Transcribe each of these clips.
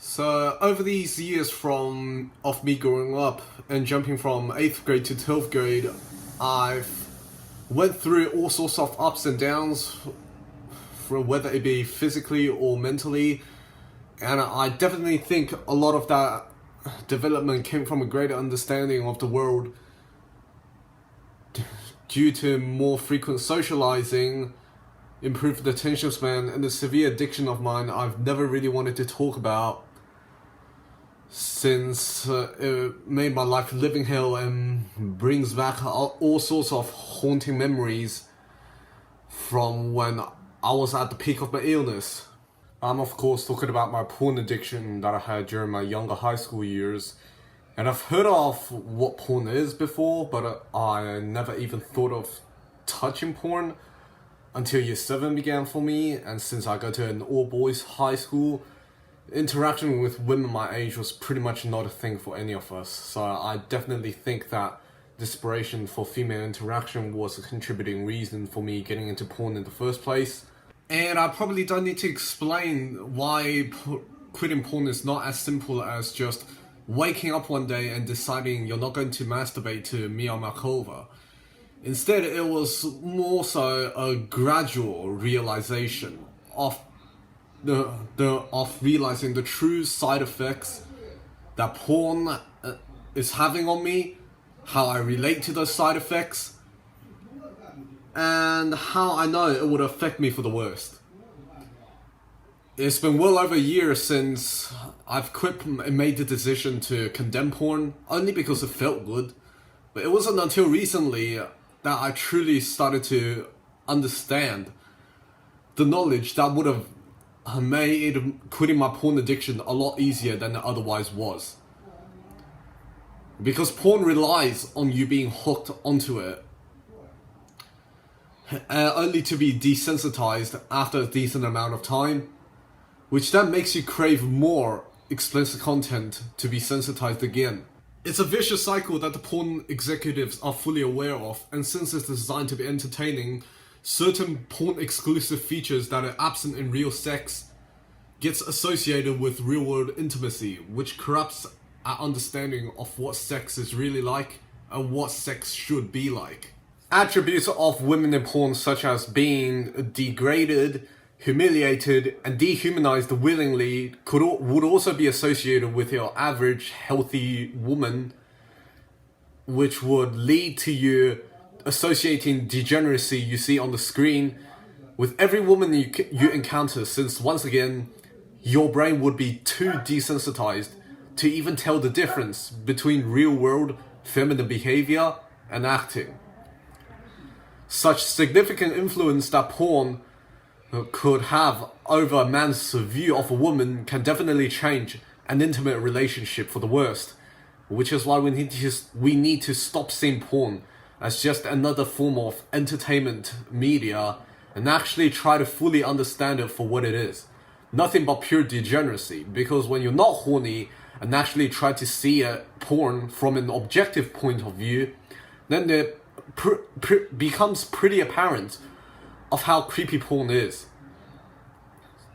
So over these years of me growing up and jumping from 8th grade to 12th grade, I've went through all sorts of ups and downs, from whether it be physically or mentally, and I definitely think a lot of that development came from a greater understanding of the world due to more frequent socializing, improved attention span, and the severe addiction of mine I've never really wanted to talk about since it made my life a living hell and brings back all sorts of haunting memories from when I was at the peak of my illness. I'm of course talking about my porn addiction that I had during my younger high school years. And I've heard of what porn is before, but I never even thought of touching porn until year 7 began for me. And since I go to an all-boys high school, interaction with women my age was pretty much not a thing for any of us. So I definitely think that desperation for female interaction was a contributing reason for me getting into porn in the first place. And I probably don't need to explain why quitting porn is not as simple as just waking up one day and deciding you're not going to masturbate to Mia Malkova. Instead, it was more so a gradual realization of realizing the true side effects that porn is having on me, how I relate to those side effects, and how I know it would affect me for the worst. It's been well over a year since I've quit and made the decision to condemn porn, only because it felt good. But it wasn't until recently that I truly started to understand the knowledge that would have made quitting my porn addiction a lot easier than it otherwise was. Because porn relies on you being hooked onto it, only to be desensitized after a decent amount of time, which then makes you crave more explicit content to be sensitized again. It's a vicious cycle that the porn executives are fully aware of, and since it's designed to be entertaining, certain porn-exclusive features that are absent in real sex gets associated with real-world intimacy, which corrupts our understanding of what sex is really like and what sex should be like. Attributes of women in porn, such as being degraded, humiliated, and dehumanized willingly, would also be associated with your average healthy woman, which would lead to you associating degeneracy you see on the screen with every woman you encounter, since once again your brain would be too desensitized to even tell the difference between real-world feminine behavior and acting. Such significant influence that porn could have over a man's view of a woman can definitely change an intimate relationship for the worst, which is why we need to stop seeing porn as just another form of entertainment media and actually try to fully understand it for what it is. Nothing but pure degeneracy, because when you're not horny and actually try to see porn from an objective point of view, then it becomes pretty apparent of how creepy porn is.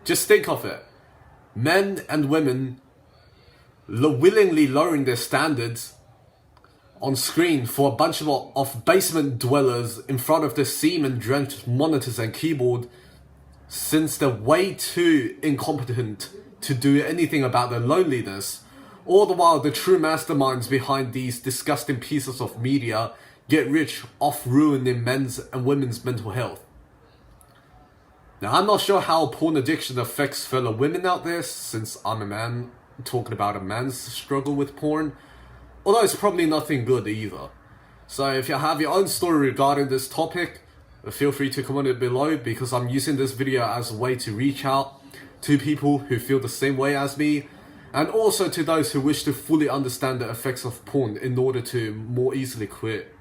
Just think of it. Men and women willingly lowering their standards on screen for a bunch of basement dwellers in front of their semen-drenched monitors and keyboard, since they're way too incompetent to do anything about their loneliness. All the while, the true masterminds behind these disgusting pieces of media get rich off ruining men's and women's mental health. Now, I'm not sure how porn addiction affects fellow women out there, since I'm a man talking about a man's struggle with porn, although it's probably nothing good either. So if you have your own story regarding this topic, feel free to comment it below, because I'm using this video as a way to reach out to people who feel the same way as me, and also to those who wish to fully understand the effects of porn in order to more easily quit.